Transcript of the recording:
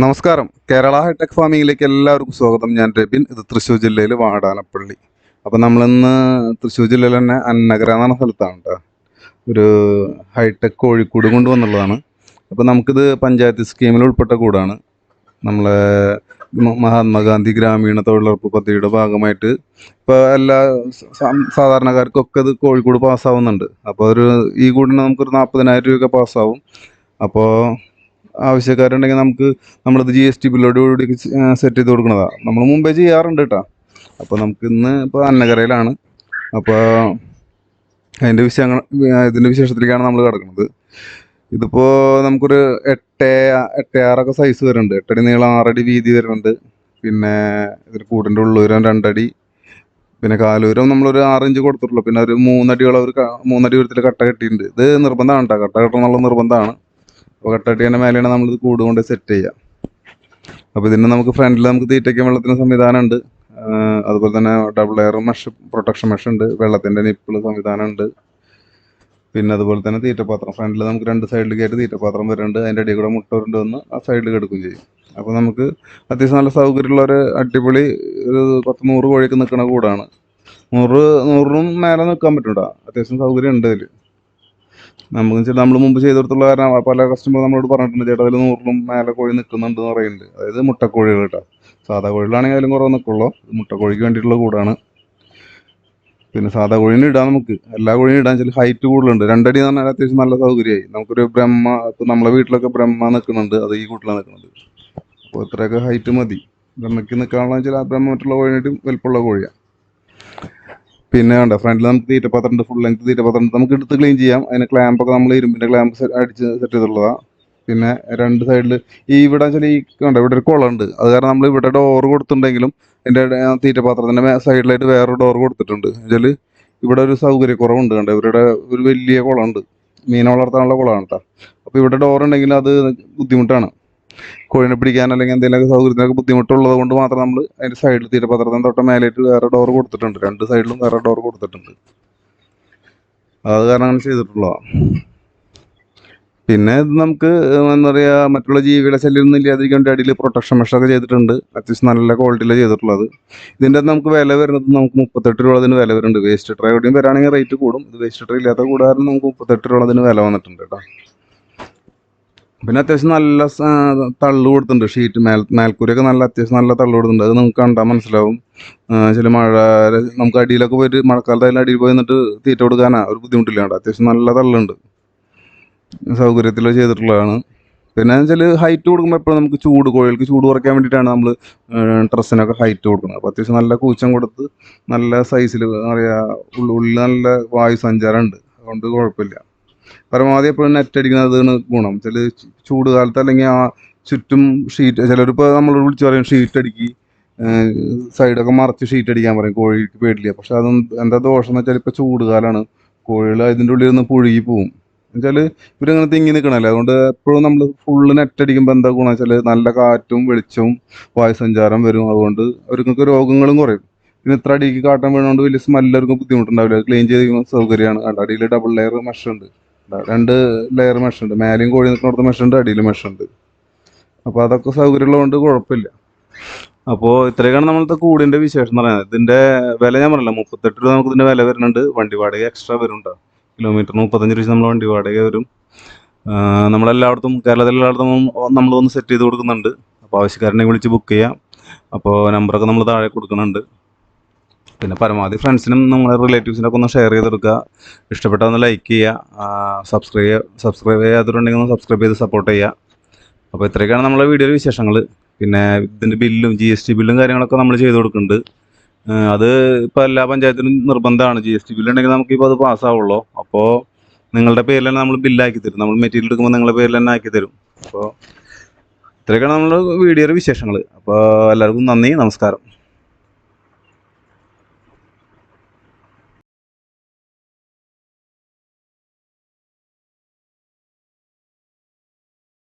നമസ്കാരം. കേരള ഹൈടെക് ഫാമിങ്ങിലേക്ക് എല്ലാവർക്കും സ്വാഗതം. ഞാൻ രബിൻ. ഇത് തൃശ്ശൂർ ജില്ലയിൽ വാടാനപ്പള്ളി. അപ്പം നമ്മളിന്ന് തൃശ്ശൂർ ജില്ലയിൽ തന്നെ അന്നഗര എന്ന് പറഞ്ഞ സ്ഥലത്താണ് കേട്ടോ. ഒരു ഹൈടെക് കോഴിക്കൂട് കൊണ്ടുവന്നുള്ളതാണ്. അപ്പം നമുക്കിത് പഞ്ചായത്ത് സ്കീമിൽ ഉൾപ്പെട്ട കൂടാണ്. നമ്മളെ മഹാത്മാഗാന്ധി ഗ്രാമീണ തൊഴിലുറപ്പ് പദ്ധതിയുടെ ഭാഗമായിട്ട് ഇപ്പോൾ എല്ലാ സാധാരണക്കാർക്കൊക്കെ ഇത് കോഴിക്കോട് പാസ്സാവുന്നുണ്ട്. അപ്പോൾ ഈ കൂടിന് നമുക്കൊരു 40,000 രൂപയൊക്കെ പാസ്സാവും. അപ്പോൾ ആവശ്യക്കാരുണ്ടെങ്കിൽ നമ്മളിത് GST ബില്ലോട് കൂടി സെറ്റ് ചെയ്ത് കൊടുക്കുന്നതാണ്. നമ്മൾ മുമ്പേ ചെയ്യാറുണ്ട് കേട്ടോ. അപ്പോൾ നമുക്ക് ഇന്ന് ഇപ്പോൾ അന്നകരയിലാണ്. അപ്പോൾ ഇതിൻ്റെ വിശേഷത്തിലേക്കാണ് നമ്മൾ കിടക്കുന്നത്. ഇതിപ്പോൾ നമുക്കൊരു 8.6 സൈസ് വരുന്നുണ്ട്. 8 അടി നീളം, 6 അടി വീതി വരുന്നുണ്ട്. പിന്നെ ഇതിന് കൂടിൻ്റെ ഉള്ളൂരം 2 അടി, പിന്നെ കാലൂരം നമ്മളൊരു 6 ഇഞ്ച് കൊടുത്തിട്ടുള്ളൂ. പിന്നെ ഒരു 3 അടിയോളം 3 അടി ഉയരത്തിൽ കട്ട കെട്ടിയിട്ടുണ്ട്. ഇത് നിർബന്ധമാണ് കേട്ടോ, കട്ട കെട്ടണം എന്നുള്ള നിർബന്ധമാണ്. അപ്പോൾ കട്ട കെട്ടിയതിൻ്റെ മേലെയാണ് നമ്മളിത് കൂട് കൊണ്ട് സെറ്റ് ചെയ്യുക. അപ്പോൾ ഇതിന് നമുക്ക് ഫ്രണ്ടിൽ നമുക്ക് തീറ്റയ്ക്കും വെള്ളത്തിന് സംവിധാനം ഉണ്ട്. അതുപോലെ തന്നെ double air mesh, protection mesh ഉണ്ട്. വെള്ളത്തിൻ്റെ നിപ്പിൾ സംവിധാനം ഉണ്ട്. പിന്നെ അതുപോലെ തന്നെ തീറ്റപാത്രം ഫ്രണ്ടിൽ നമുക്ക് 2 സൈഡിലേക്കായിട്ട് തീറ്റപാത്രം വരുന്നുണ്ട്. അതിൻ്റെ അടിയിൽ കൂടെ മുട്ട കൊണ്ട് വന്ന് ആ സൈഡിൽ കിടക്കുകയും ചെയ്യും. അപ്പോൾ നമുക്ക് അത്യാവശ്യം നല്ല സൗകര്യമുള്ള ഒരു അടിപൊളി ഒരു 10-100 കോഴിക്ക് നിൽക്കുന്ന കൂടാണ്. 100നും മേലെ നിൽക്കാൻ പറ്റും കേട്ടോ. അത്യാവശ്യം സൗകര്യം ഉണ്ട് അതിൽ. നമ്മൾ മുമ്പ് ചെയ്തെടുത്തുള്ള കാരണം പല കസ്റ്റമർ നമ്മളോട് പറഞ്ഞിട്ടുണ്ട്, ചേട്ടാ അതിൽ 100നും മേലെ കോഴി നിൽക്കുന്നുണ്ട് എന്ന് പറയുന്നുണ്ട്. അതായത് മുട്ടക്കോഴികൾ കേട്ടോ. സാധാ കോഴികളാണെങ്കിൽ അതിലും കുറവ് നിൽക്കുള്ളൂ. മുട്ടക്കോഴിക്ക് വേണ്ടിയിട്ടുള്ള കൂടാണ്. പിന്നെ സാധാ കോഴീനെ ഇടാം, നമുക്ക് എല്ലാ കോഴിയും ഇടാൻ ചില ഹൈറ്റ് കൂടുതലുണ്ട്. 2 അടി എന്ന് പറഞ്ഞാൽ അത്യാവശ്യം നല്ല സൗകര്യമായി. നമുക്കൊരു ഇപ്പം നമ്മളെ വീട്ടിലൊക്കെ ബ്രഹ്മ നിൽക്കുന്നുണ്ട്, അത് ഈ കൂട്ടിലാണ് നിൽക്കുന്നത്. അപ്പോൾ ഇത്രയൊക്കെ ഹൈറ്റ് മതി. ബ്രഹ്മയ്ക്ക് നിൽക്കാനുള്ള ചില ബ്രഹ്മ മറ്റുള്ള കോഴിയായിട്ട് വലുപ്പമുള്ള കോഴിയാണ്. പിന്നെ വേണ്ട ഫ്രണ്ടിൽ നമുക്ക് തീറ്റപാത്രം ഉണ്ട്, ഫുൾ ലെങ്ത് തീറ്റപാത്രം ഉണ്ട്. നമുക്ക് എടുത്ത് ക്ലീൻ ചെയ്യാം. അതിന് ക്ലാമ്പൊക്കെ നമ്മൾ ഇരുമ്പിൻ്റെ ക്ലാമ്പ് അടിച്ച് സെറ്റ് ചെയ്തിട്ടുള്ളതാണ്. പിന്നെ 2 സൈഡിൽ ഇവിടെ വെച്ചാൽ കണ്ട ഇവിടെ ഒരു കുളമുണ്ട്. അത് കാരണം നമ്മൾ ഇവിടെ ഡോറ് കൊടുത്തിട്ടുണ്ടെങ്കിലും എൻ്റെ തീറ്റപാത്രത്തിൻ്റെ സൈഡിലായിട്ട് വേറൊരു ഡോർ കൊടുത്തിട്ടുണ്ട്. എന്നുവെച്ചാൽ ഇവിടെ ഒരു സൗകര്യക്കുറവുണ്ട്. കണ്ട ഇവരുടെ ഒരു വലിയ കുളമുണ്ട്, മീനെ വളർത്താനുള്ള കുളമാണ് കേട്ടോ. അപ്പോൾ ഇവിടെ ഡോർ ഉണ്ടെങ്കിൽ അത് ബുദ്ധിമുട്ടാണ്. കോഴിനെ പിടിക്കാൻ അല്ലെങ്കിൽ എന്തെങ്കിലുമൊക്കെ സൗകര്യത്തിനൊക്കെ ബുദ്ധിമുട്ടുള്ളത് കൊണ്ട് മാത്രം നമ്മൾ അതിൻ്റെ സൈഡിൽ തീറ്റപാത്രത്തിന് തൊട്ട് മേലായിട്ട് വേറെ ഡോർ കൊടുത്തിട്ടുണ്ട്. 2 സൈഡിലും വേറെ ഡോർ കൊടുത്തിട്ടുണ്ട്. അത് കാരണം അങ്ങനെ ചെയ്തിട്ടുള്ളതാണ്. പിന്നെ ഇത് നമുക്ക് എന്താ പറയുക, മറ്റുള്ള ജീവികളെ ശല്യമൊന്നും ഇല്ലാതിരിക്കാൻ വേണ്ടി അടിയിൽ പ്രൊട്ടക്ഷൻ മെഷൊക്കെ ചെയ്തിട്ടുണ്ട്. അത്യാവശ്യം നല്ല ക്വാളിറ്റിയിലാണ് ചെയ്തിട്ടുള്ളത്. ഇതിൻ്റെ നമുക്ക് വില വരുന്നത് നമുക്ക് 38 രൂപ അതിന് വില വരുന്നുണ്ട്. വേസ്റ്റ് ട്രേ എവിടെയും വരാണെങ്കിൽ റേറ്റ് കൂടും. ഇത് വേസ്റ്റ് ട്രേ ഇല്ലാത്ത കൂടാതെ നമുക്ക് 38 രൂപ അതിന് വില വന്നിട്ടുണ്ട് കേട്ടോ. പിന്നെ അത്യാവശ്യം നല്ല തള്ളു കൊടുത്തിട്ടുണ്ട്. ഷീറ്റ് മേൽക്കൂരയൊക്കെ അത്യാവശ്യം നല്ല തള്ളു കൊടുത്തിട്ടുണ്ട്. അത് നമുക്ക് കണ്ടാൽ മനസ്സിലാവും. ചില മഴ നമുക്ക് അടിയിലൊക്കെ പോയിട്ട് മഴക്കാലത്ത് അതിൽ അടിയിൽ പോയി നിന്നിട്ട് തീറ്റ കൊടുക്കാനാണ് ഒരു ബുദ്ധിമുട്ടില്ലാണ്ട് അത്യാവശ്യം നല്ല തള്ളുണ്ട്. സൗകര്യത്തിൽ ചെയ്തിട്ടുള്ളതാണ്. പിന്നെ വെച്ചാൽ ഹൈറ്റ് കൊടുക്കുമ്പോൾ എപ്പോഴും നമുക്ക് കോഴികൾക്ക് ചൂട് കുറയ്ക്കാൻ വേണ്ടിയിട്ടാണ് നമ്മൾ ഡ്രസ്സിനൊക്കെ ഹൈറ്റ് കൊടുക്കുന്നത്. അപ്പോൾ അത്യാവശ്യം നല്ല കൂച്ചം കൊടുത്ത് നല്ല സൈസിൽ പറയുക, ഉള്ളിൽ നല്ല വായു സഞ്ചാരം ഉണ്ട്. അതുകൊണ്ട് കുഴപ്പമില്ല. പരമാവധി എപ്പോഴും നെറ്റ് അടിക്കുന്നതാണ് ഗുണം. ചില ചൂട് കാലത്ത് അല്ലെങ്കിൽ ആ ചുറ്റും ഷീറ്റ്, ചിലരിപ്പോൾ നമ്മൾ വിളിച്ച് പറയും ഷീറ്റ് അടിക്കി, സൈഡൊക്കെ മറച്ച് ഷീറ്റ് അടിക്കാൻ പറയും. കോഴിക്ക് പേടില്ല. പക്ഷെ അതൊന്നും എന്താ ദോഷം എന്ന് വെച്ചാൽ ഇപ്പോൾ ചൂട് കാലമാണ്, കോഴികൾ അതിൻ്റെ ഉള്ളിൽ നിന്ന് പുഴുകി പോവും. എന്നുവെച്ചാൽ ഇവരിങ്ങനെ തിങ്ങി നിൽക്കണമല്ലോ. അതുകൊണ്ട് എപ്പോഴും നമ്മൾ ഫുള്ള് നെറ്റ് അടിക്കുമ്പോൾ എന്താ ഗുണം വെച്ചാൽ നല്ല കാറ്റും വെളിച്ചവും വായുസഞ്ചാരം വരും. അതുകൊണ്ട് അവർക്ക് രോഗങ്ങളും കുറയും. പിന്നെ ഇത്ര അടിക്ക് കാട്ടം വീണുകൊണ്ട് വലിയ സ്മെല്ലർക്കും ബുദ്ധിമുട്ടുണ്ടാവില്ല. ക്ലീൻ ചെയ്ത് സൗകര്യമാണ്. അടിയിൽ ഡബിൾ ലെയർ മെഷ് ഉണ്ട്, 2 ലെയർ മെഷ് ഉണ്ട്. മേലെയും കോഴി നിൽക്കുന്നിടത്ത് മെഷ് ഉണ്ട്, അടിയിൽ മെഷ് ഉണ്ട്. അപ്പോൾ അതൊക്കെ സൗകര്യമുള്ളതുകൊണ്ട് കുഴപ്പമില്ല. അപ്പോൾ ഇത്രയൊക്കെയാണ് നമ്മളത്തെ കൂടിൻ്റെ വിശേഷം എന്ന് പറയുന്നത്. ഇതിൻ്റെ വില ഞാൻ പറഞ്ഞില്ല, 38 രൂപ നമുക്ക് ഇതിൻ്റെ വില വരുന്നുണ്ട്. വണ്ടി വാടക എക്സ്ട്രാ വരും കേട്ടോ. കിലോമീറ്ററിന് 35 രൂപ നമ്മൾ വണ്ടി വാടക വരും. നമ്മളെല്ലായിടത്തും കേരളത്തിലെല്ലായിടത്തും നമ്മൾ ഒന്ന് സെറ്റ് ചെയ്ത് കൊടുക്കുന്നുണ്ട്. അപ്പോൾ ആവശ്യക്കാരനെ വിളിച്ച് ബുക്ക് ചെയ്യാം. അപ്പോൾ നമ്പറൊക്കെ നമ്മൾ താഴെ കൊടുക്കുന്നുണ്ട്. പിന്നെ പരമാവധി ഫ്രണ്ട്സിനും നമ്മളെ റിലേറ്റീവ്സിനൊക്കെ ഒന്ന് ഷെയർ ചെയ്തെടുക്കുക. ഇഷ്ടപ്പെട്ടാൽ ഒന്ന് ലൈക്ക് ചെയ്യുക. സബ്സ്ക്രൈബ് ചെയ്യാത്തവരുണ്ടെങ്കിൽ ഒന്ന് സബ്സ്ക്രൈബ് ചെയ്ത് സപ്പോർട്ട് ചെയ്യുക. അപ്പോൾ ഇത്രയൊക്കെയാണ് നമ്മളെ വീഡിയോയുടെ വിശേഷങ്ങൾ. പിന്നെ ഇതിൻ്റെ ബില്ലും GST ബില്ലും കാര്യങ്ങളൊക്കെ നമ്മൾ ചെയ്ത് കൊടുക്കുന്നുണ്ട്. അത് ഇപ്പോൾ എല്ലാ പഞ്ചായത്തിനും നിർബന്ധമാണ്. GST ബില്ലുണ്ടെങ്കിൽ നമുക്കിപ്പോൾ അത് പാസ്സാവുള്ളൂ. അപ്പോൾ നിങ്ങളുടെ പേരിൽ തന്നെ നമ്മൾ ബില്ലാക്കി തരും. നമ്മൾ മെറ്റീരിയൽ എടുക്കുമ്പോൾ നിങ്ങളുടെ പേരിൽ തന്നെ ആക്കി തരും. അപ്പോൾ ഇത്രയൊക്കെയാണ് നമ്മുടെ വീഡിയോയുടെ വിശേഷങ്ങൾ. അപ്പോൾ എല്ലാവർക്കും നന്ദി, നമസ്കാരം.